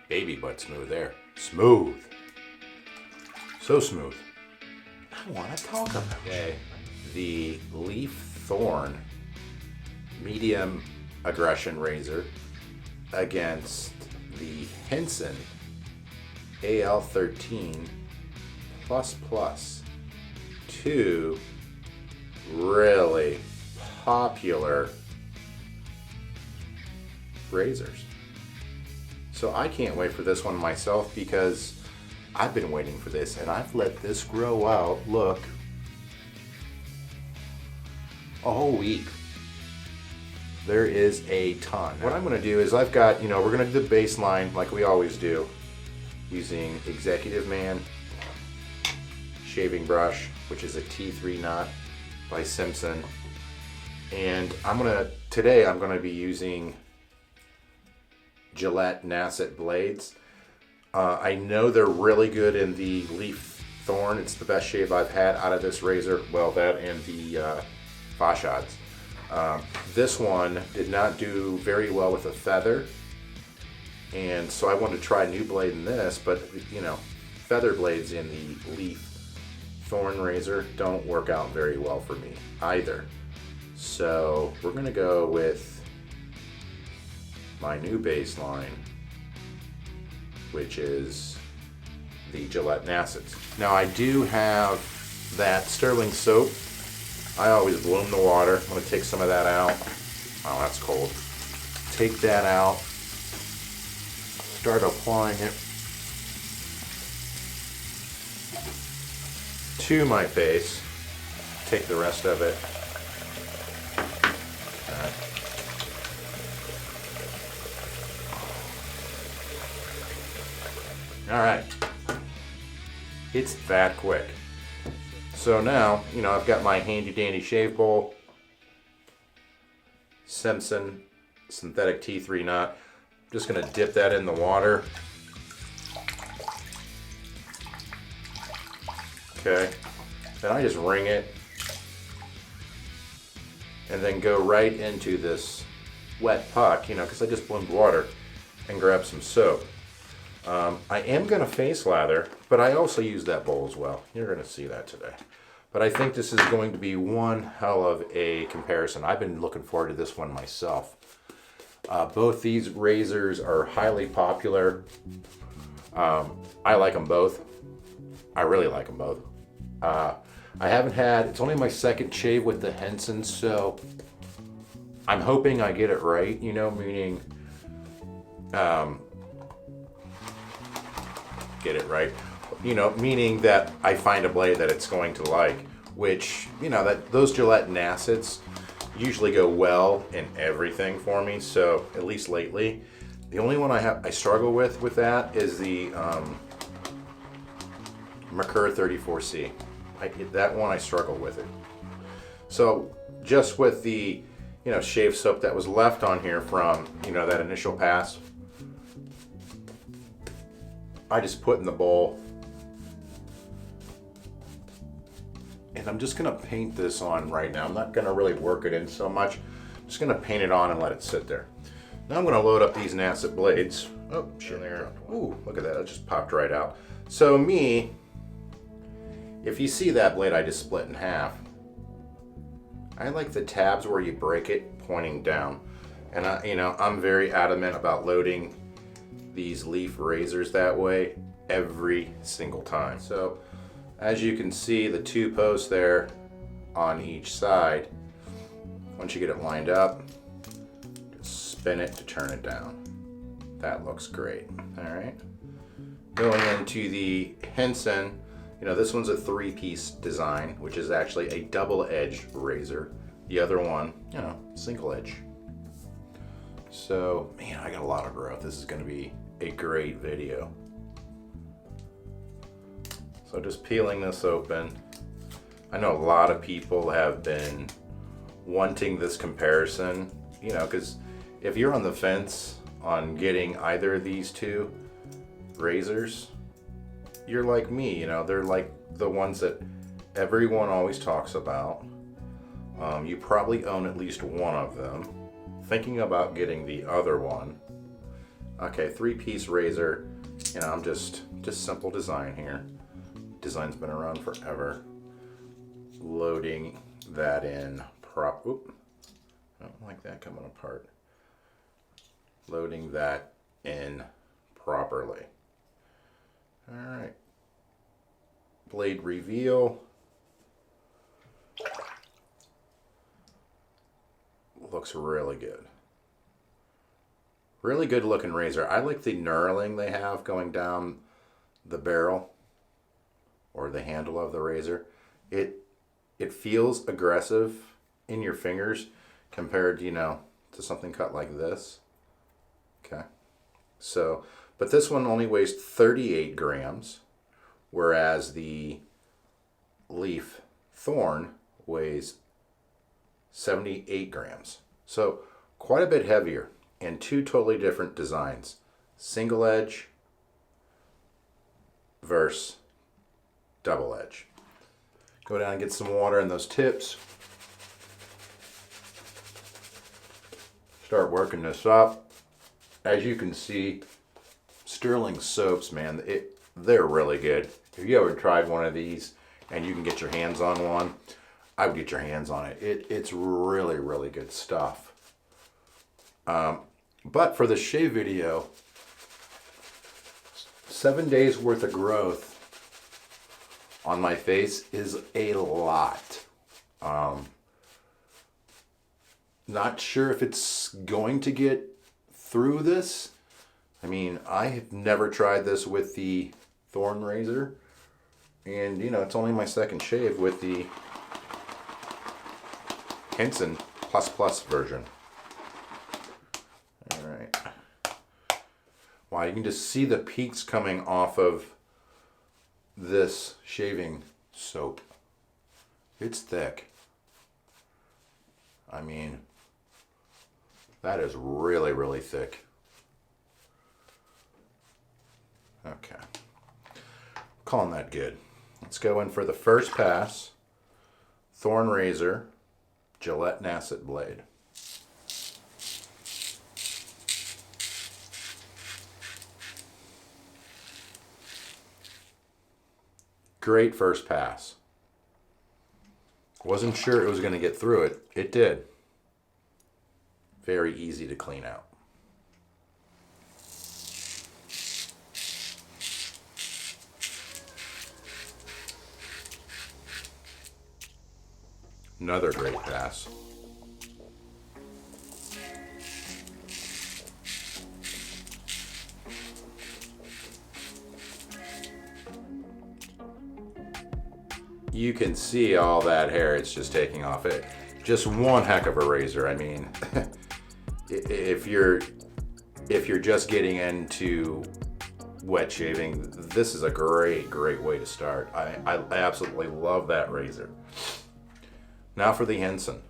baby butt smooth there. Smooth. So smooth. I want to talk about it. Okay. The Leaf Thorn medium aggression razor against the Henson AL13 plus. Two really popular razors. So I can't wait for this one myself because I've been waiting for this and I've let this grow out, look, a whole week. There is a ton. What I'm gonna do is I've got, we're gonna do the baseline like we always do using Executive Man shaving brush, which is a T3 knot by Simpson. And today I'm gonna be using Gillette nacet blades. I know they're really good in the Leaf Thorn. It's the best shave I've had out of this razor. Well, that and the Fashads. This one did not do very well with a feather, and so I wanted to try a new blade in this, but feather blades in the Leaf Thorn razor don't work out very well for me either. So we're gonna go with my new baseline, which is the Gillette nacets. Now I do have that sterling soap. I always bloom the water. I'm gonna take some of that out. Oh, that's cold. Take that out. Start applying it to my face. Take the rest of it. All right. It's that quick. So now, I've got my handy dandy shave bowl, Simpson synthetic T3 knot. I'm just gonna dip that in the water. Okay, then I just wring it and then go right into this wet puck, because I just bloomed water, and grab some soap. I am gonna face lather, but I also use that bowl as well. You're gonna see that today. But I think this is going to be one hell of a comparison. I've been looking forward to this one myself. Both these razors are highly popular. I like them both. I really like them both. It's only my second shave with the Henson, so I'm hoping I get it right, meaning, get it right, meaning that I find a blade that it's going to like, which, those Gillette nacets usually go well in everything for me, so at least lately. The only one I struggle with that is the Mercur 34C. That one I struggle with it. So just with the shave soap that was left on here from that initial pass, I just put in the bowl, and I'm just gonna paint this on right now. I'm not gonna really work it in so much. I'm just gonna paint it on and let it sit there. Now I'm gonna load up these nacet blades. Oh, shit there. Ooh, look at that, it just popped right out. So if you see that blade I just split in half, I like the tabs where you break it pointing down. And I'm very adamant about loading these Leaf razors that way every single time. So as you can see, the two posts there on each side, once you get it lined up, just spin it to turn it down. That looks great. All right. Going into the Henson, this one's a 3-piece design, which is actually a double-edged razor. The other one, single edge. So, man, I got a lot of growth. This is gonna be a great video. So just peeling this open. I know a lot of people have been wanting this comparison, because if you're on the fence on getting either of these two razors, you're like me, they're like the ones that everyone always talks about. You probably own at least one of them, thinking about getting the other one. Okay, 3-piece razor. You know, I'm just simple design here. Design's been around forever. Loading that in Oop. I don't like that coming apart. Loading that in properly. All right. Blade reveal. Looks really good. Really good looking razor. I like the knurling they have going down the barrel or the handle of the razor. It feels aggressive in your fingers compared, you know, to something cut like this. Okay. So, but this one only weighs 38 grams, whereas the leaf thorn weighs 78 grams. So quite a bit heavier, and two totally different designs. Single edge versus double edge. Go down and get some water in those tips. Start working this up. As you can see, Sterling soaps, man, they're really good. If you ever tried one of these and you can get your hands on one, I would get your hands on it. It's really, really good stuff. But for the shave video, 7 days worth of growth on my face is a lot. Not sure if it's going to get through this. I mean, I have never tried this with the thorn razor. And, you know, it's only my second shave with the Henson version. All right. Wow, you can just see the peaks coming off of this shaving soap. It's thick. I mean, that is really, really thick. Okay. Calling that good. Let's go in for the first pass. Thorn razor, Gillette nacet blade. Great first pass. Wasn't sure it was going to get through it. It did. Very easy to clean out. Another great pass. You can see all that hair it's just taking off it. Just one heck of a razor. I mean, if you're just getting into wet shaving, this is a great way to start. I absolutely love that razor. Now for the Henson.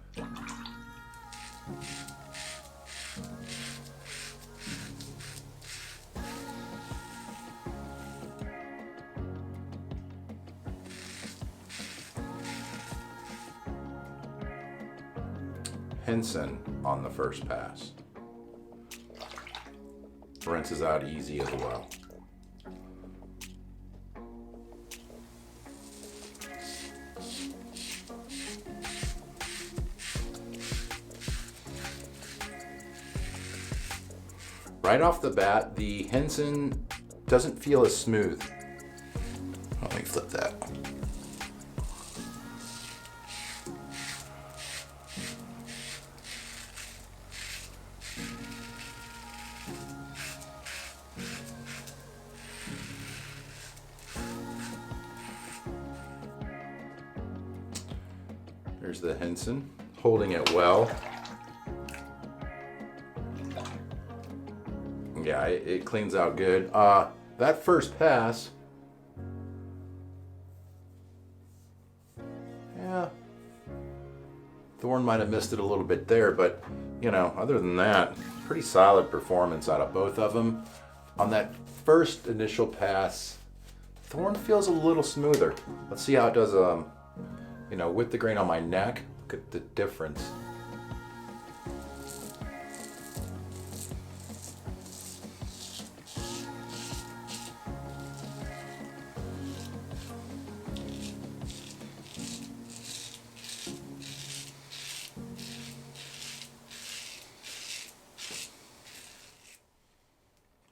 Henson on the first pass. Rinses out easy as well. Right off the bat, the Henson doesn't feel as smooth. Let me flip that. There's the Henson, holding it well. Yeah, it cleans out good. That first pass, yeah, Thorn might have missed it a little bit there, but you know, other than that, pretty solid performance out of both of them. On that first initial pass, Thorn feels a little smoother. Let's see how it does, you know, with the grain on my neck. Look at the difference.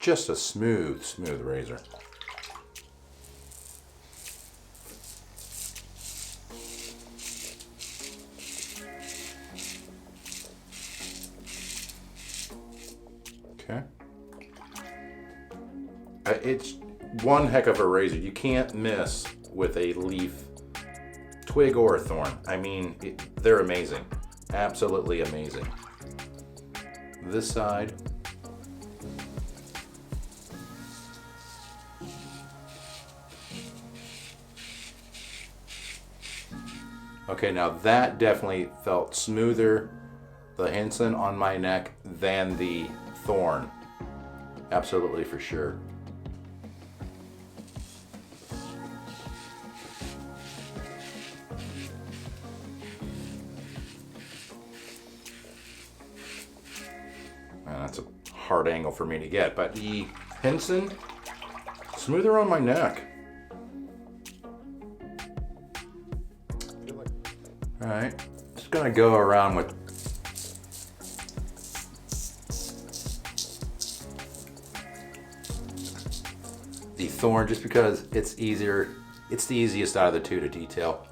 just a smooth, smooth razor. Okay. It's one heck of a razor. You can't miss with a leaf, twig, or a thorn. I mean, they're amazing. Absolutely amazing. This side. Okay, now that definitely felt smoother, the Henson on my neck, than the thorn. Absolutely, for sure. That's a hard angle for me to get, but the Henson, smoother on my neck. All right, just gonna go around with the thorn just because it's easier. It's the easiest out of the two to detail.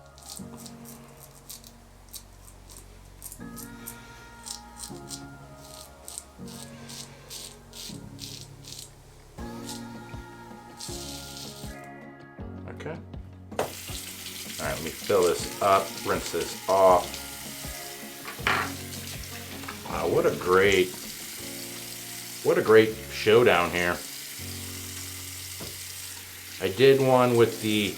Okay. All right, let me fill this up, rinse this off. Wow, what a great showdown here. I did one with the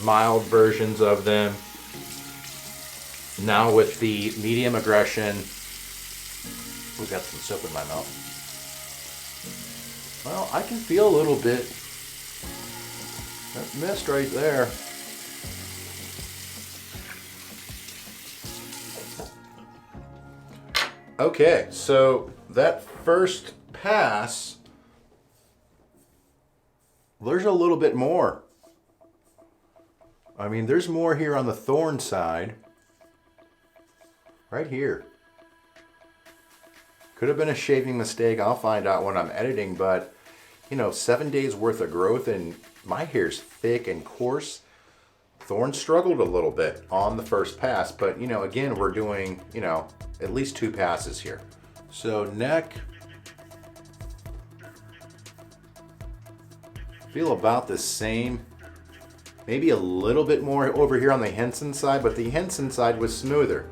mild versions of them. Now with the medium aggression. We've got some soap in my mouth. Well, I can feel a little bit. That mist right there. Okay, so that first pass, there's a little bit more. I mean, there's more here on the thorn side. Right here. Could have been a shaving mistake. I'll find out when I'm editing, but you know, 7 days worth of growth and my hair's thick and coarse. Thorn struggled a little bit on the first pass, but you know, again, we're doing, you know, at least 2 passes here. So neck, feel about the same. Maybe a little bit more over here on the Henson side, but the Henson side was smoother.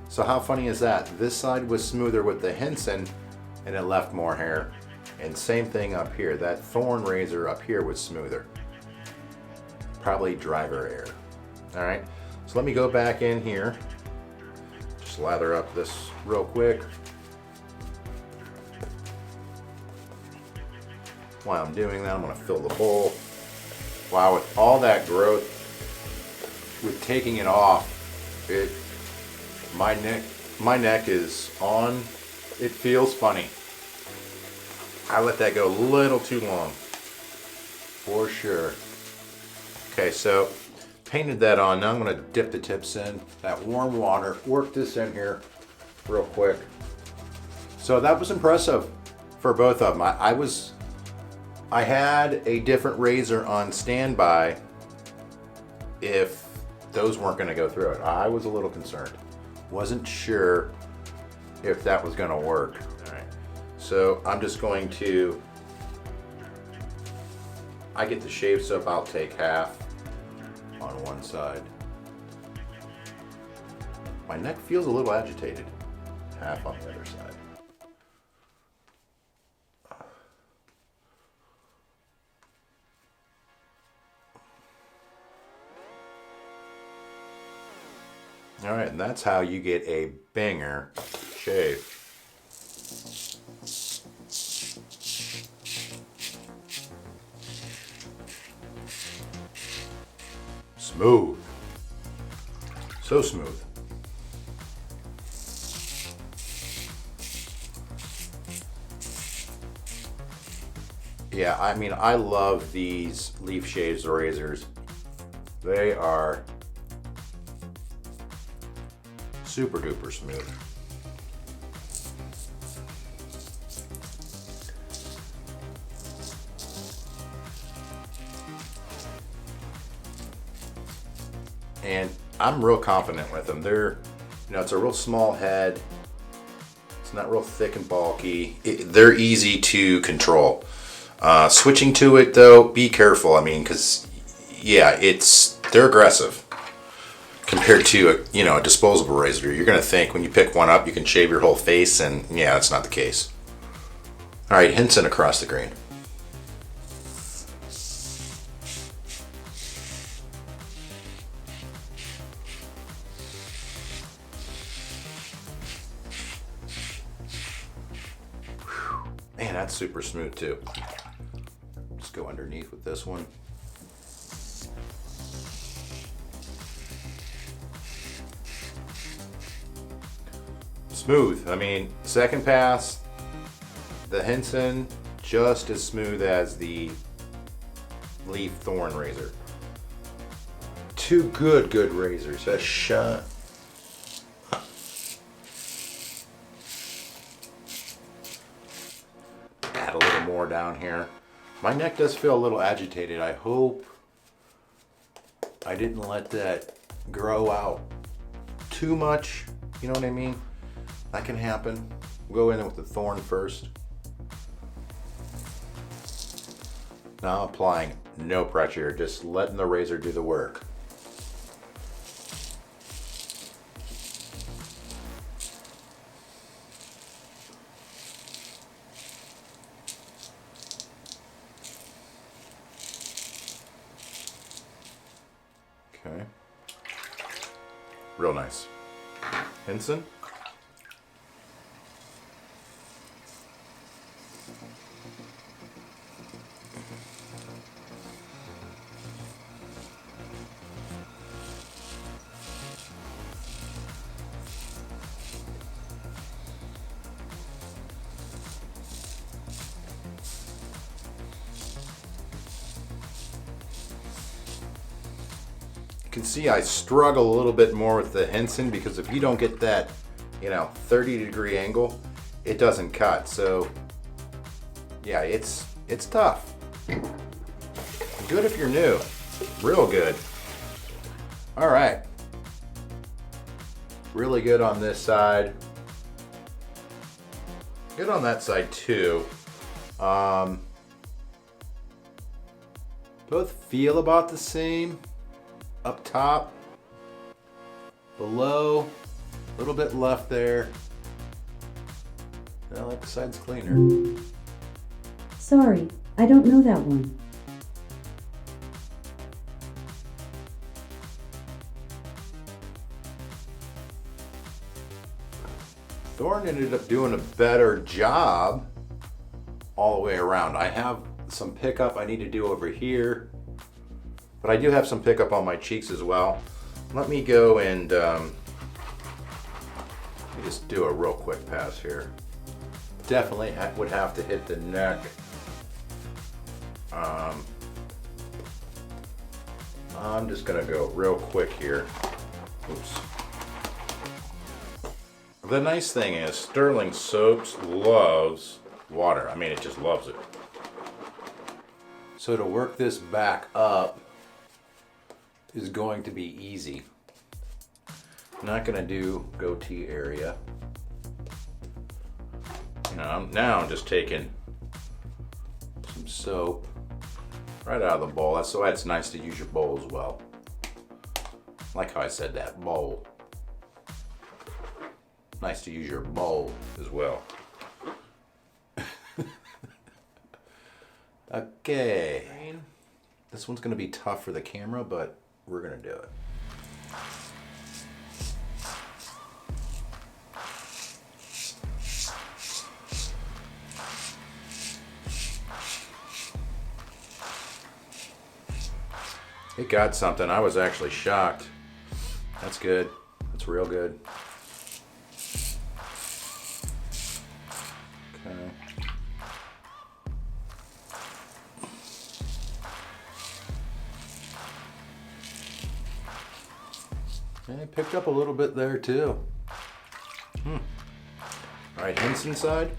So how funny is that? This side was smoother with the Henson and it left more hair. And same thing up here. That thorn razor up here was smoother. Probably driver air. All right, so let me go back in here. Just lather up this real quick. While I'm doing that, I'm gonna fill the bowl. Wow, with all that growth, with taking it off, my neck is on. It feels funny. I let that go a little too long, for sure. Okay, so painted that on. Now I'm gonna dip the tips in that warm water, work this in here real quick. So that was impressive for both of them. I had a different razor on standby if those weren't gonna go through it. I was a little concerned. Wasn't sure if that was gonna work. All right, so I'm just going to, I get the shave soap, I'll take half on one side. My neck feels a little agitated. Half on the other side. All right, and that's how you get a banger shave. Smooth. So smooth. Yeah, I mean, I love these leaf shaves razors. They are super duper smooth. and I'm real confident with them. They're, you know, it's a real small head. It's not real thick and bulky. They're easy to control. Switching to it though, be careful. I mean, because yeah, they're aggressive compared to a disposable razor. You're gonna think when you pick one up you can shave your whole face, and yeah, that's not the case. All right, Henson across the green. Man, that's super smooth too. Just go underneath with this one. Smooth. I mean, second pass, the Henson just as smooth as the Leaf Thorn razor. Two good razors. A shot. Add a little more down here. My neck does feel a little agitated. I hope I didn't let that grow out too much. You know what I mean? That can happen. We'll go in with the thorn first. Now I'm applying no pressure, just letting the razor do the work. Okay. Real nice. Henson. You can see I struggle a little bit more with the Henson because if you don't get that, 30-degree angle, it doesn't cut. So yeah, it's tough. Good if you're new. Real good. All right. Really good on this side. Good on that side too. Both feel about the same. Up top, below, a little bit left there. I like the side's cleaner. Sorry, I don't know that one. Thorn ended up doing a better job all the way around. I have some pickup I need to do over here, but I do have some pickup on my cheeks as well. Let me go and let me just do a real quick pass here. Definitely would have to hit the neck. I'm just gonna go real quick here. Oops. The nice thing is Sterling Soaps loves water. I mean, it just loves it. So to work this back up is going to be easy. I'm not gonna do goatee area. Now I'm just taking some soap right out of the bowl. That's why it's nice to use your bowl as well. Like how I said that, bowl. Nice to use your bowl as well. Okay. This one's gonna be tough for the camera, but we're gonna do it. It got something. I was actually shocked. That's good. That's real good. Okay. And it picked up a little bit there too. All right, Henson side.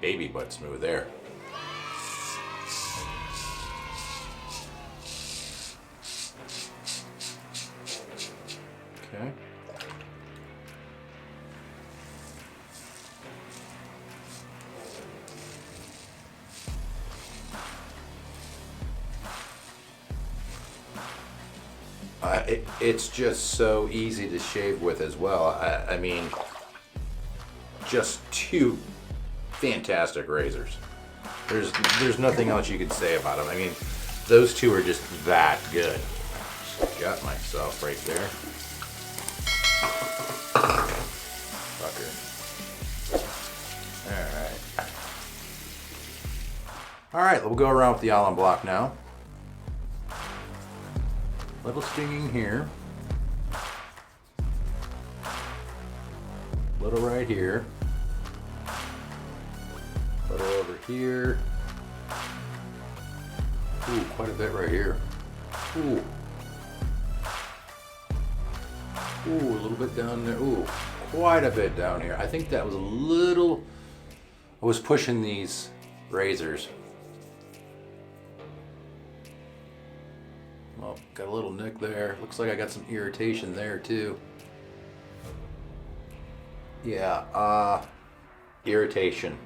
baby butt smooth there. Okay. It's just so easy to shave with as well. I mean, just two fantastic razors. There's nothing else you could say about them. I mean, those two are just that good. Got myself right there. Fucker. All right, we'll go around with the alum block now. Little stinging here. Little right here. Little over here. Ooh, quite a bit right here. Ooh. Ooh, a little bit down there. Ooh, quite a bit down here. I think that was a little, I was pushing these razors. Well, got a little nick there. Looks like I got some irritation there too. Yeah, irritation.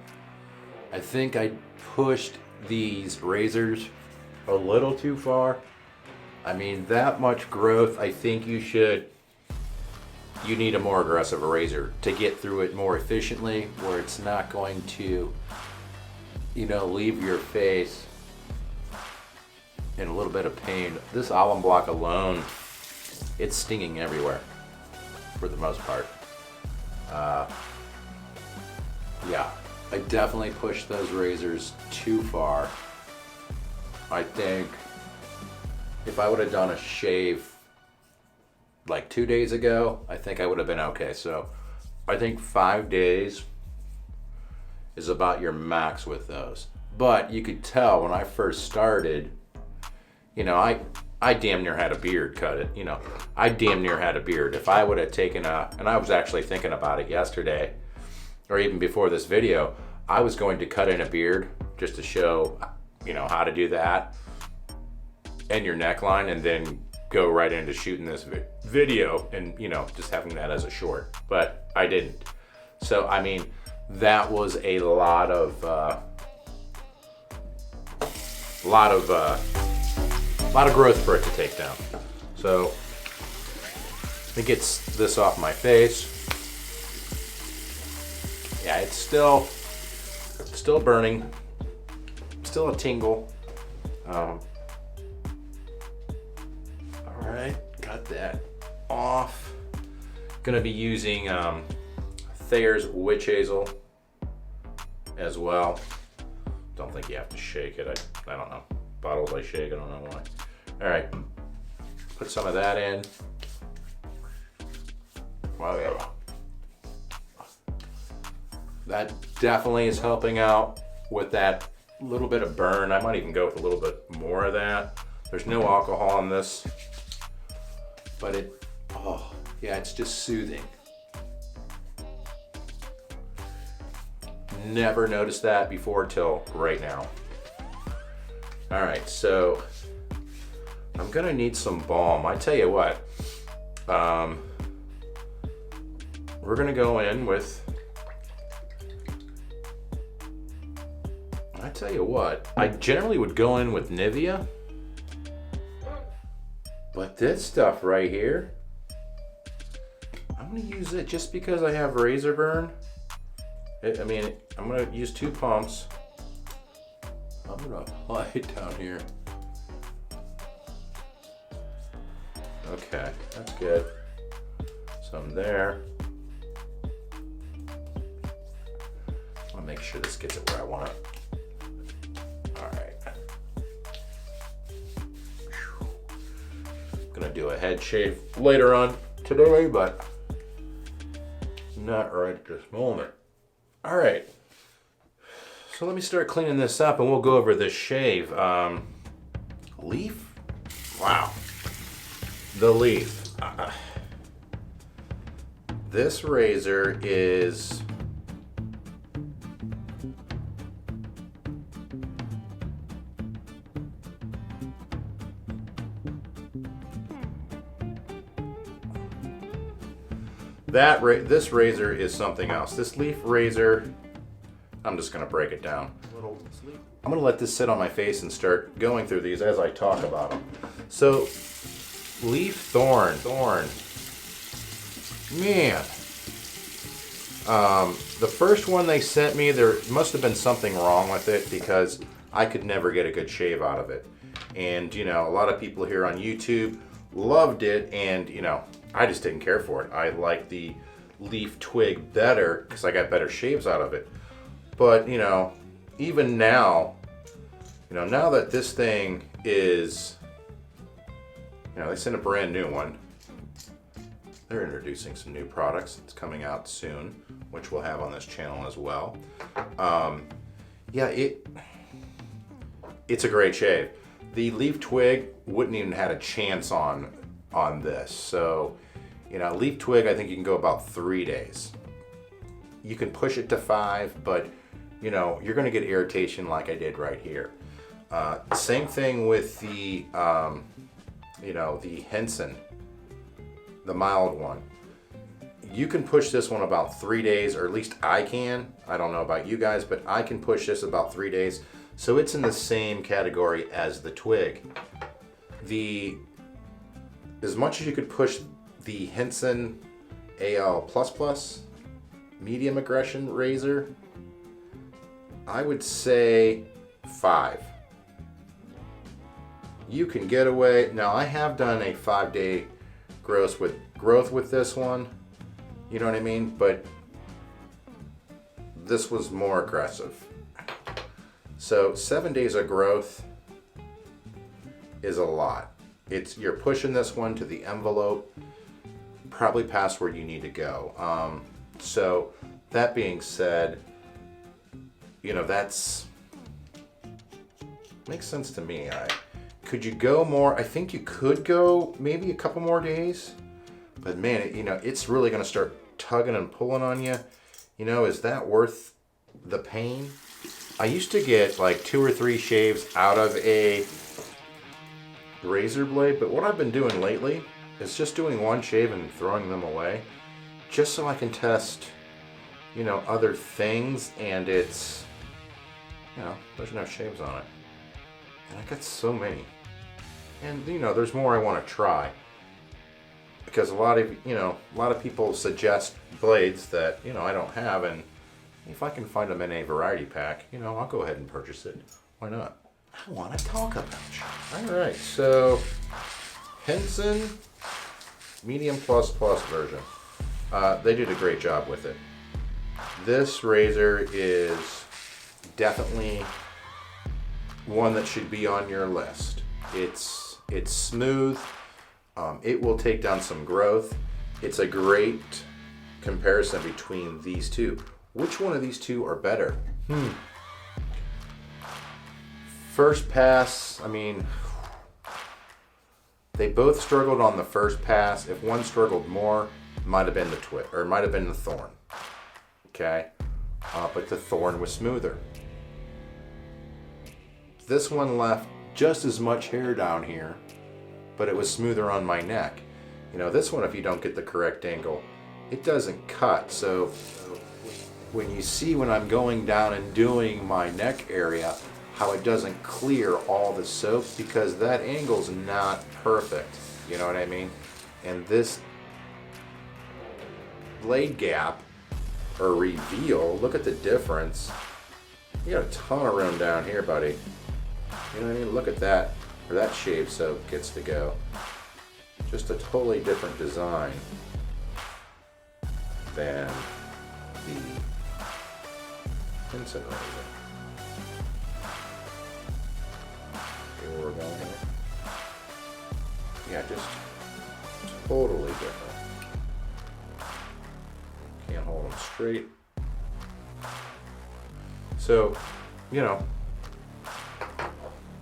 I think I pushed these razors a little too far. I mean, that much growth, I think you need a more aggressive razor to get through it more efficiently, where it's not going to, leave your face in a little bit of pain. This alum block alone, it's stinging everywhere for the most part. Yeah, I definitely pushed those razors too far. I think if I would have done a shave like 2 days ago, I think I would have been okay. So I think 5 days is about your max with those. But you could tell when I first started, I damn near had a beard cut it. I damn near had a beard. If I would have taken and I was actually thinking about it yesterday, or even before this video, I was going to cut in a beard just to show, how to do that and your neckline, and then go right into shooting this video and, just having that as a short. But I didn't. So, I mean, that was a lot of growth for it to take down. So let me get this off my face. Yeah, it's still burning, still a tingle. All right, got that off. Gonna be using Thayer's Witch Hazel as well. Don't think you have to shake it. I don't know. Bottles I shake, I don't know why. All right, put some of that in. Wow, yeah. That definitely is helping out with that little bit of burn. I might even go with a little bit more of that. There's no alcohol in this, but it's just soothing. Never noticed that before till right now. All right, so I'm gonna need some balm. I tell you what, we're gonna go in with, I tell you what, I generally would go in with Nivea, but this stuff right here, I'm gonna use it just because I have razor burn. I'm gonna use 2 pumps. I'm gonna apply it down here. Okay, that's good. Some there. I'll make sure this gets it where I want it. All right. Gonna do a head shave later on today, but not right at this moment. All right. So let me start cleaning this up and we'll go over this shave. Leaf? Wow. The leaf. This razor is This razor is something else. This leaf razor, I'm just gonna break it down. I'm gonna let this sit on my face and start going through these as I talk about them. So, leaf thorn, man. The first one they sent me, there must have been something wrong with it because I could never get a good shave out of it. And you know, a lot of people here on YouTube loved it, and you know, I just didn't care for it. I like the leaf twig better because I got better shaves out of it. But you know, even now, you know, now that this thing is, you know, they sent a brand new one. They're introducing some new products. It's coming out soon, which we'll have on this channel as well. Yeah, it's a great shave. The leaf twig wouldn't even had a chance on this. So, you know, leaf twig, I think you can go about 3 days. You can push it to 5, but you know, you're gonna get irritation like I did right here. Same thing with the, you know, the Henson, the mild one. You can push this one about 3 days, or at least I can. I don't know about you guys, but I can push this about 3 days. So it's in the same category as the twig. As much as you could push the Henson AL++ medium aggression razor, I would say 5. You can get away. Now I have done a 5-day growth with this one. You know what I mean? But this was more aggressive. So 7 days of growth is a lot. You're pushing this one to the envelope, probably past where you need to go. So that being said, you know, makes sense to me. Could you go more? I think you could go maybe a couple more days, but man, you know, it's really going to start tugging and pulling on you. You know, is that worth the pain? I used to get like 2 or 3 shaves out of a razor blade, but what I've been doing lately is just doing 1 shave and throwing them away, just so I can test, you know, other things. And it's, you know, there's no shaves on it, and I got so many. And you know, there's more I want to try, because a lot of people suggest blades that, you know, I don't have, and if I can find them in a variety pack, you know, I'll go ahead and purchase it. Why not? I want to talk about it. All right, so Henson medium plus version. They did a great job with it. This razor is definitely one that should be on your list. It's smooth. It will take down some growth. It's a great comparison between these two. Which one of these two are better? First pass, I mean, they both struggled on the first pass. If one struggled more, might have been the twig, or might have been the thorn. Okay, but the thorn was smoother. This one left just as much hair down here, but it was smoother on my neck. You know, this one, if you don't get the correct angle, it doesn't cut. So when you see when I'm going down and doing my neck area, how it doesn't clear all the soap, because that angle's not perfect. You know what I mean? And this blade gap or reveal, look at the difference. You got a ton of room down here, buddy. You know what I mean? Look at that, where that shave soap gets to go. Just a totally different design than the Henson razor. See where we're going here? Yeah, just totally different. Can't hold them straight. So, you know,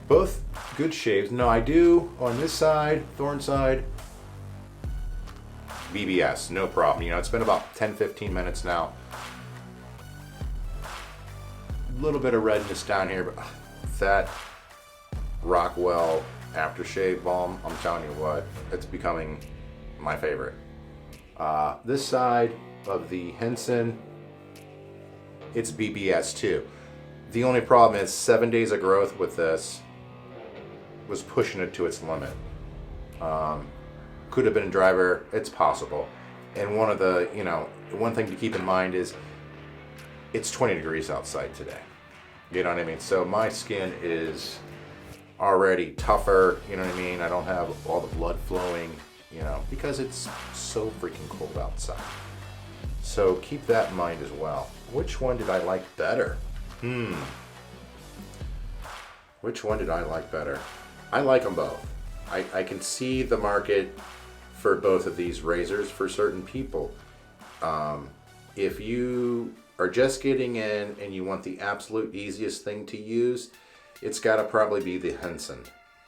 both good shaves. No, I do on this side, thorn side, BBS, no problem. You know, it's been about 10-15 minutes now. A little bit of redness down here, but that Rockwell aftershave balm, I'm telling you what, it's becoming my favorite. This side of the Henson, it's BBS too. The only problem is 7 days of growth with this was pushing it to its limit. Could have been driver, it's possible. And one of the, one thing to keep in mind is it's 20 degrees outside today. You know what I mean? So my skin is already tougher, you know what I mean? I don't have all the blood flowing, because it's so freaking cold outside. So keep that in mind as well. Which one did I like better? Which one did I like better? I like them both. I can see the market for both of these razors for certain people. If you are just getting in and you want the absolute easiest thing to use, it's got to probably be the Henson.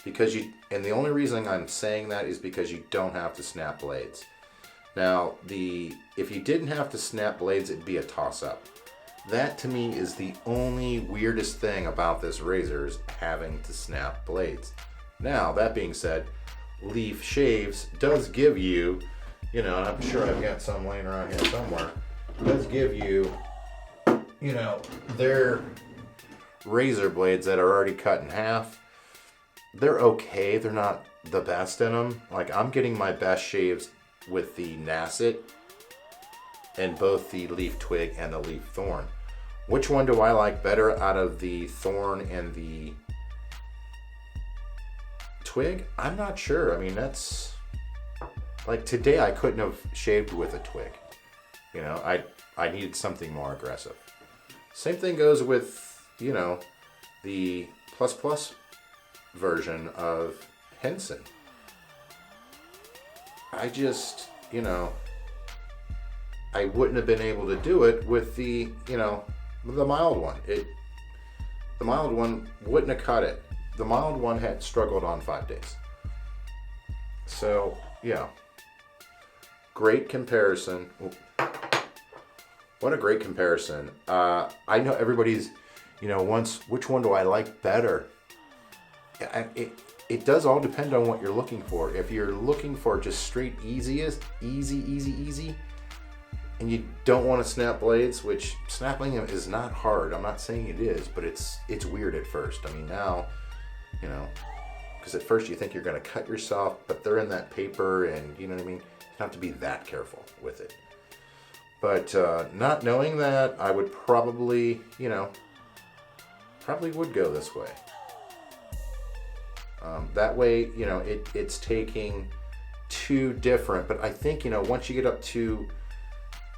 And the only reason I'm saying that is because you don't have to snap blades. Now, if you didn't have to snap blades, it'd be a toss-up. That to me is the only weirdest thing about this razor, is having to snap blades. Now, that being said, Leaf Shaves does give you, and I'm sure I've got some laying around here somewhere, does give you, their razor blades that are already cut in half. They're okay. They're not the best in them. Like, I'm getting my best shaves with the nacet and both the leaf twig and the leaf thorn. Which one do I like better out of the thorn and the twig? I'm not sure. I mean, that's like today I couldn't have shaved with a twig. I needed something more aggressive. Same thing goes with, the plus version of Henson. I just, I wouldn't have been able to do it with the mild one. The mild one wouldn't have cut it. The mild one had struggled on 5 days. So, yeah. Great comparison. What a great comparison. I know everybody's, which one do I like better? It does all depend on what you're looking for. If you're looking for just straight easy, and you don't want to snap blades, which snapping them is not hard. I'm not saying it is, but it's weird at first. I mean, now, because at first you think you're going to cut yourself, but they're in that paper, and you know what I mean? You have to be that careful with it. But not knowing that, I would probably would go this way. That way, it's taking two different, but I think, once you get up to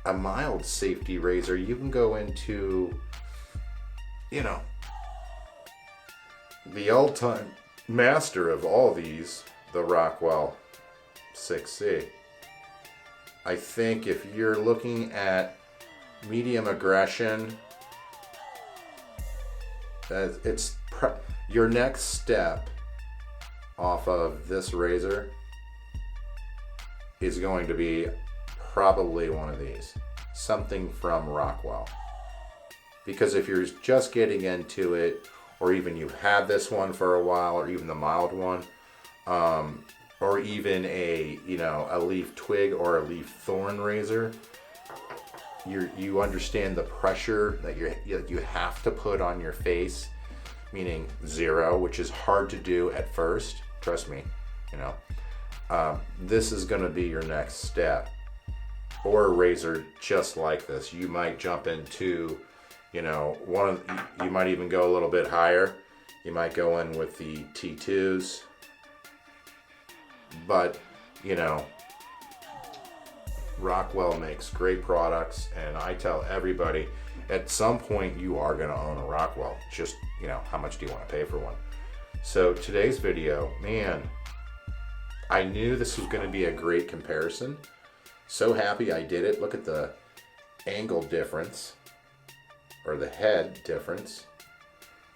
a mild safety razor, you can go into, the all-time master of all these, the Rockwell 6C. I think if you're looking at medium aggression, your next step off of this razor is going to be probably one of these, something from Rockwell. Because if you're just getting into it, or even you had this one for a while, or even the mild one, or even a leaf twig or a leaf thorn razor, you understand the pressure that you have to put on your face, meaning 0, which is hard to do at first. Trust me, this is going to be your next step. Or a razor just like this. You might jump into, you might even go a little bit higher. You might go in with the T2s. But, Rockwell makes great products, and I tell everybody, at some point you are going to own a Rockwell. Just, how much do you want to pay for one? So today's video, man, I knew this was going to be a great comparison. So happy I did it. Look at the angle difference, or the head difference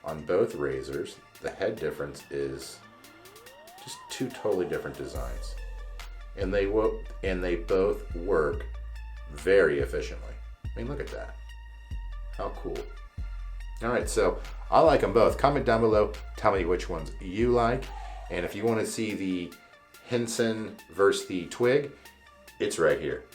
on both razors. The head difference is just two totally different designs, and they both work very efficiently. I mean, look at that. How cool. All right, so I like them both. Comment down below, tell me which ones you like, and if you want to see the Henson versus the twig, it's right here.